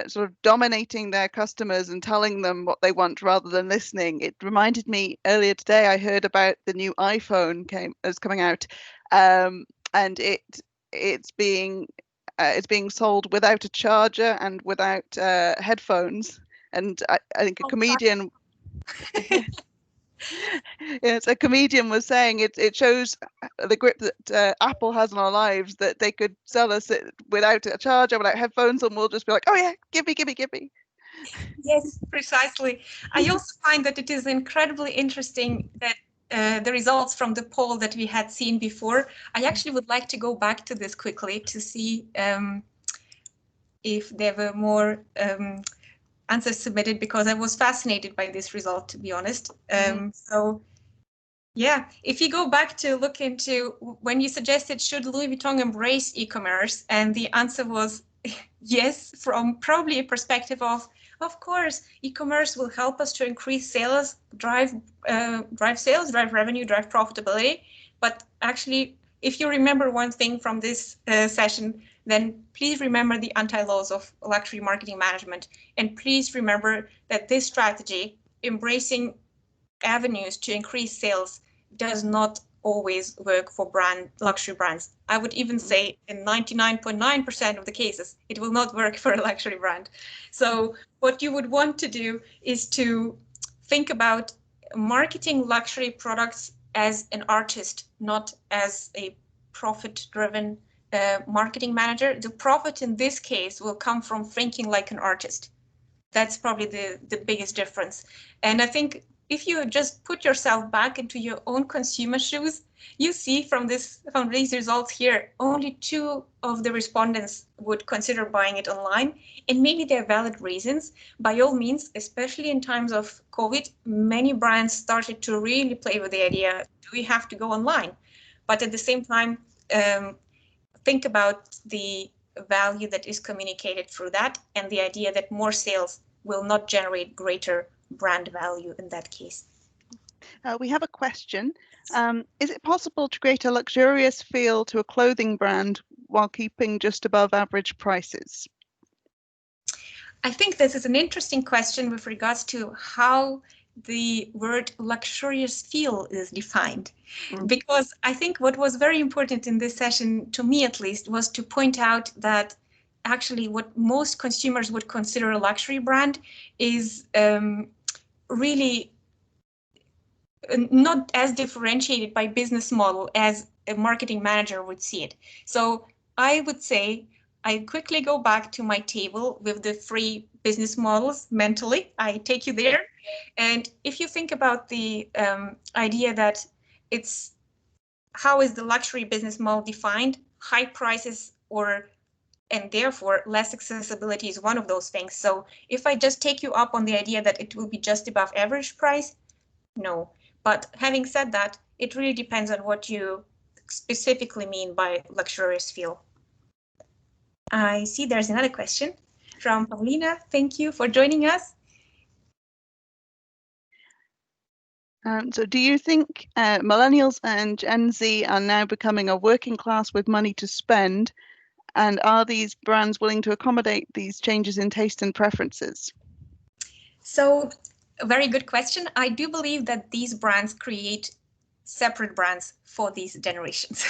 sort of dominating their customers and telling them what they want rather than listening. It reminded me earlier today, I heard about the new iPhone is coming out, and it's being sold without a charger and without headphones. And I think a comedian, yes, a comedian was saying it shows the grip that Apple has on our lives, that they could sell us it without a charger, without headphones, and we'll just be like, oh yeah, give me. Yes, precisely. I also find that it is incredibly interesting that the results from the poll that we had seen before. I actually would like to go back to this quickly to see if there were more answers submitted, because I was fascinated by this result, to be honest. So yeah, if you go back to look into when you suggested should Louis Vuitton embrace e-commerce, and the answer was yes, from probably a perspective of course, e-commerce will help us to increase sales, drive sales, drive revenue, drive profitability. But actually, if you remember one thing from this session, then please remember the anti-laws of luxury marketing management. And please remember that this strategy, embracing avenues to increase sales, does not always work for luxury brands. I would even say in 99.9% of the cases, it will not work for a luxury brand. So what you would want to do is to think about marketing luxury products as an artist, not as a profit-driven marketing manager, the profit in this case will come from thinking like an artist. That's probably the biggest difference. And I think if you just put yourself back into your own consumer shoes, you see from these results here, only 2 of the respondents would consider buying it online, and maybe they're valid reasons. By all means, especially in times of COVID, many brands started to really play with the idea, do we have to go online? But at the same time, think about the value that is communicated through that, and the idea that more sales will not generate greater brand value in that case. We have a question. Is it possible to create a luxurious feel to a clothing brand while keeping just above average prices? I think this is an interesting question with regards to how the word luxurious feel is defined. Because I think what was very important in this session, to me at least, was to point out that actually what most consumers would consider a luxury brand is really not as differentiated by business model as a marketing manager would see it. So I would say I quickly go back to my table with the 3 business models mentally. I take you there. And if you think about the idea that it's how is the luxury business model defined, high prices and therefore less accessibility is one of those things. So if I just take you up on the idea that it will be just above average price, no. But having said that, it really depends on what you specifically mean by luxurious feel. I see there's another question from Paulina. Thank you for joining us. So do you think millennials and Gen Z are now becoming a working class with money to spend? And are these brands willing to accommodate these changes in taste and preferences? So, a very good question. I do believe that these brands create separate brands for these generations.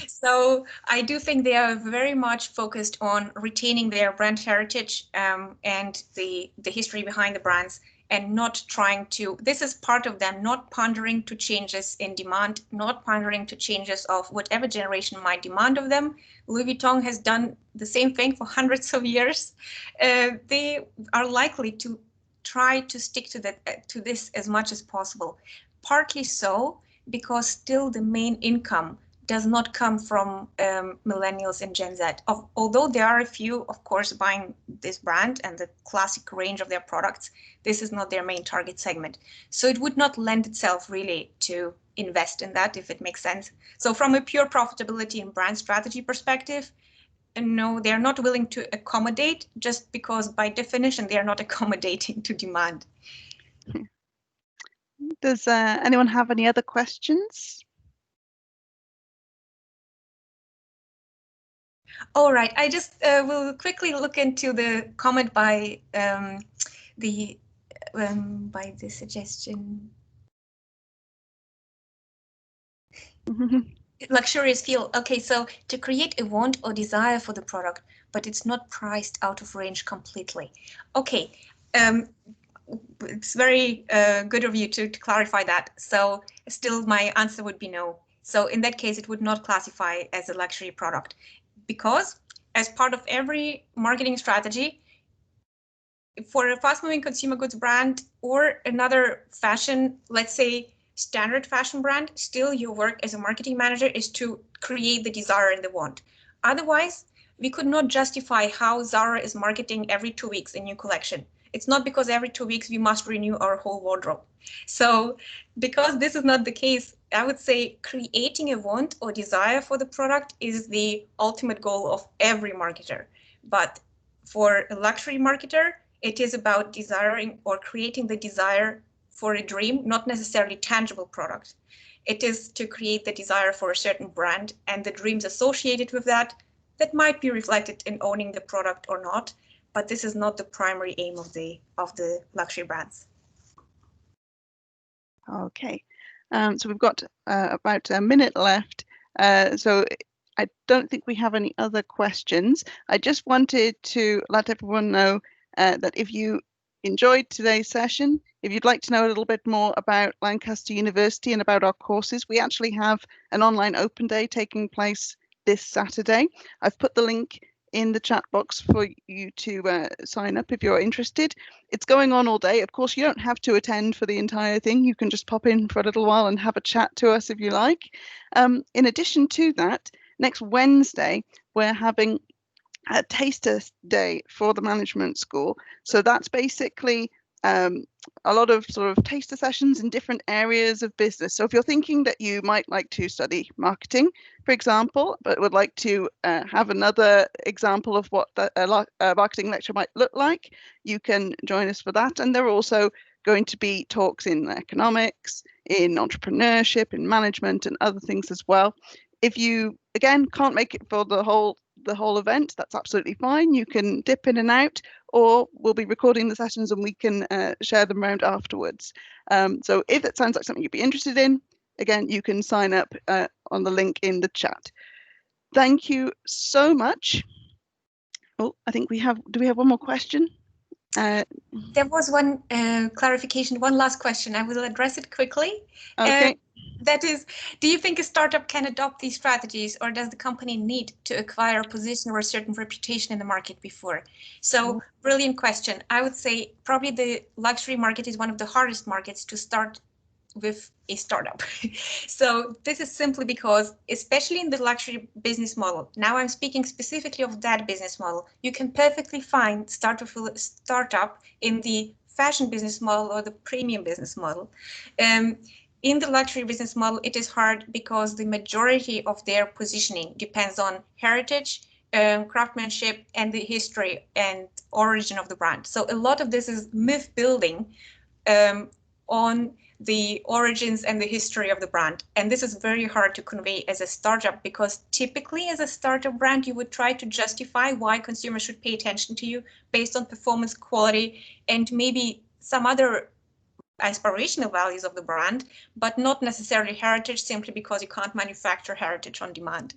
So I do think they are very much focused on retaining their brand heritage and the history behind the brands, and not trying to, this is part of them, not pondering to changes in demand, not pondering to changes of whatever generation might demand of them. Louis Vuitton has done the same thing for hundreds of years. They are likely to try to stick to this as much as possible. Partly so because still the main income does not come from millennials and Gen Z. Although there are a few, of course, buying this brand and the classic range of their products, this is not their main target segment. So it would not lend itself really to invest in that, if it makes sense. So from a pure profitability and brand strategy perspective, no, they're not willing to accommodate, just because by definition, they are not accommodating to demand. Does anyone have any other questions? All right, I just will quickly look into the comment by the suggestion. Luxurious feel. Okay, so to create a want or desire for the product, but it's not priced out of range completely. Okay, it's very good of you to clarify that. So still my answer would be no. So in that case, it would not classify as a luxury product, because as part of every marketing strategy, for a fast-moving consumer goods brand or another fashion, let's say standard fashion brand, still your work as a marketing manager is to create the desire and the want. Otherwise, we could not justify how Zara is marketing every 2 weeks a new collection. It's not because every 2 weeks we must renew our whole wardrobe. So because this is not the case, I would say creating a want or desire for the product is the ultimate goal of every marketer. But for a luxury marketer, it is about desiring or creating the desire for a dream, not necessarily tangible product. It is to create the desire for a certain brand and the dreams associated with that might be reflected in owning the product or not, but this is not the primary aim of the luxury brands. Okay, so we've got about a minute left. So I don't think we have any other questions. I just wanted to let everyone know that if you enjoyed today's session. If you'd like to know a little bit more about Lancaster University and about our courses, we actually have an online open day taking place this Saturday. I've put the link in the chat box for you to sign up if you're interested. It's going on all day. Of course, you don't have to attend for the entire thing. You can just pop in for a little while and have a chat to us if you like. In addition to that, next Wednesday, we're having a taster day for the management school. So that's basically a lot of sort of taster sessions in different areas of business. So if you're thinking that you might like to study marketing, for example, but would like to have another example of what a marketing lecture might look like, you can join us for that. And there are also going to be talks in economics, in entrepreneurship, in management, and other things as well. If you, again, can't make it for the whole event, that's absolutely fine. You can dip in and out, or we'll be recording the sessions and we can share them around afterwards. So if it sounds like something you'd be interested in, again, you can sign up on the link in the chat. Thank you so much. Oh, I think we have, do we have one more question? There was one clarification, one last question. I will address it quickly. Okay. That is, do you think a startup can adopt these strategies, or does the company need to acquire a position or a certain reputation in the market before? So, brilliant question. I would say probably the luxury market is one of the hardest markets to start with a startup. So this is simply because, especially in the luxury business model, now I'm speaking specifically of that business model, you can perfectly find startup in the fashion business model or the premium business model. In the luxury business model, it is hard because the majority of their positioning depends on heritage, craftsmanship, and the history and origin of the brand. So a lot of this is myth building on the origins and the history of the brand. And this is very hard to convey as a startup, because typically as a startup brand, you would try to justify why consumers should pay attention to you based on performance, quality, and maybe some other aspirational values of the brand, but not necessarily heritage, simply because you can't manufacture heritage on demand.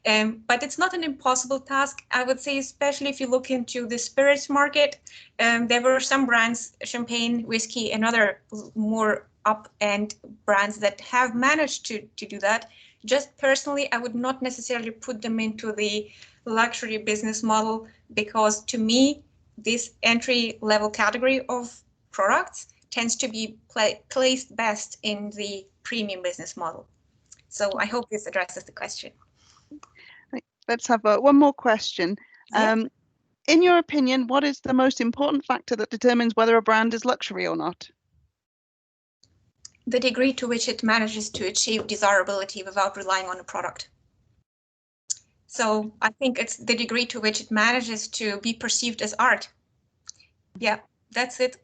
But it's not an impossible task, I would say, especially if you look into the spirits market. There were some brands, champagne, whiskey, and other more up-end brands that have managed to do that. Just personally, I would not necessarily put them into the luxury business model, because to me, this entry-level category of products tends to be placed best in the premium business model. So I hope this addresses the question. Let's have one more question. Yeah. In your opinion, what is the most important factor that determines whether a brand is luxury or not? The degree to which it manages to achieve desirability without relying on a product. So I think it's the degree to which it manages to be perceived as art. Yeah, that's it.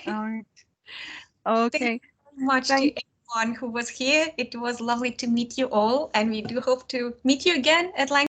All right. Okay. Thank you very much to everyone who was here. It was lovely to meet you all, and we do hope to meet you again at Lancaster.